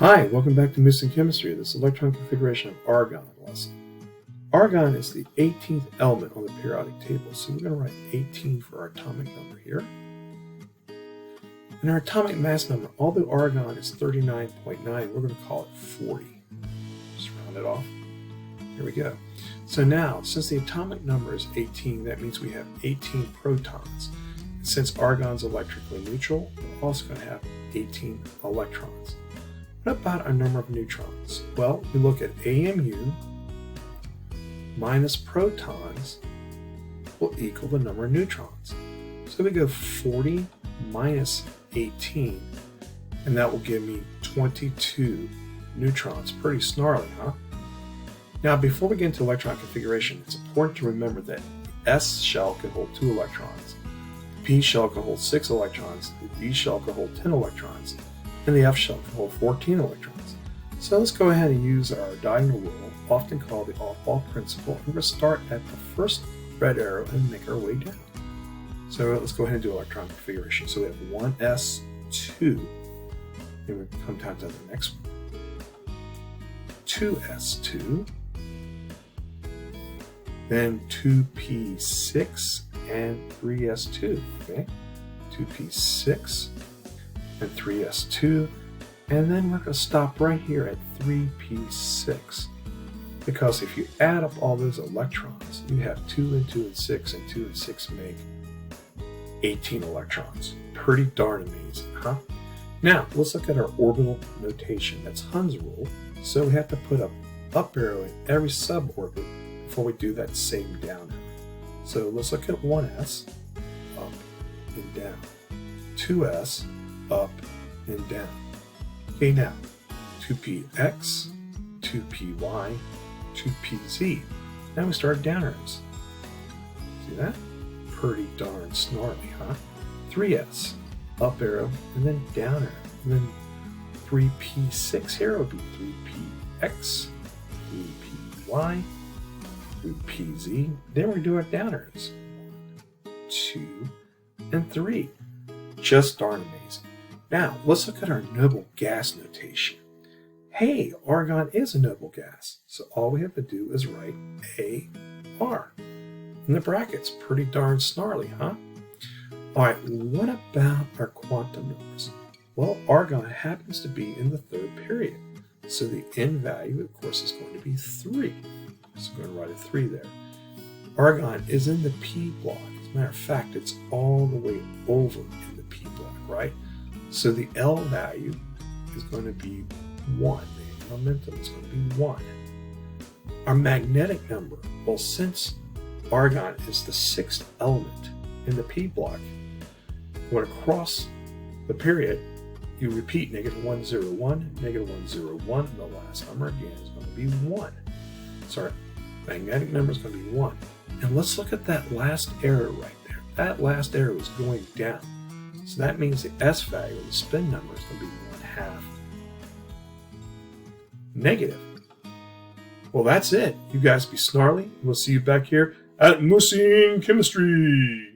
Hi, welcome back to Missing Chemistry, this electron configuration of argon lesson. Argon is the 18th element on the periodic table, so we're going to write 18 for our atomic number here. And our atomic mass number, although argon is 39.9, we're going to call it 40. Just round it off. Here we go. So now, since the atomic number is 18, that means we have 18 protons. And since argon's electrically neutral, we're also going to have 18 electrons. What about our number of neutrons? Well, we look at AMU minus protons will equal the number of neutrons. So we go 40 minus 18, and that will give me 22 neutrons. Pretty snarly, huh? Now, before we get into electron configuration, it's important to remember that the S shell can hold 2 electrons, the P shell can hold 6 electrons, the D shell can hold 10 electrons, and the F shell can hold 14 electrons. So let's go ahead and use our diagonal rule, often called the off-ball principle, and we're going to start at the first red arrow and make our way down. So let's go ahead and do electron configuration. So we have 1s2, and we come down to the next one, 2s2, then 2p6 and 3s2, okay? 2p6 and 3s2, and then we're going to stop right here at 3p6, because if you add up all those electrons, you have 2 and 2 and 6, and 2 and 6 make 18 electrons. Pretty darn amazing, huh? Now, let's look at our orbital notation. That's Hund's rule, so we have to put an up arrow in every suborbit before we do that same down arrow. So let's look at 1s, up and down, 2s, up and down. Okay, now 2px, 2py, 2pz. Now we start down arrows. See that? Pretty darn snarly, huh? 3s, up arrow, and then down arrow. And then 3p6 here would be 3px, 3py, 3pz. Then we do our down arrows. 1, 2, and 3. Just darn amazing. Now, let's look at our noble gas notation. Hey, argon is a noble gas, so all we have to do is write AR in the brackets. Pretty darn snarly, huh? All right, what about our quantum numbers? Well, argon happens to be in the third period, so the N value, of course, is going to be 3. So I'm going to write a 3 there. Argon is in the P block. As a matter of fact, it's all the way over in the P block, right? So the L value is going to be 1. The momentum is going to be 1. Our magnetic number, well, since argon is the 6th element in the P block, when across the period, you repeat -101, -101, and the last number again is going to be 1. So our magnetic number is going to be 1. And let's look at that last arrow right there. That last arrow is going down. So that means the S value, or the spin number, is going to be 1/2 negative. Well, that's it. You guys be snarly. We'll see you back here at Missing Chemistry.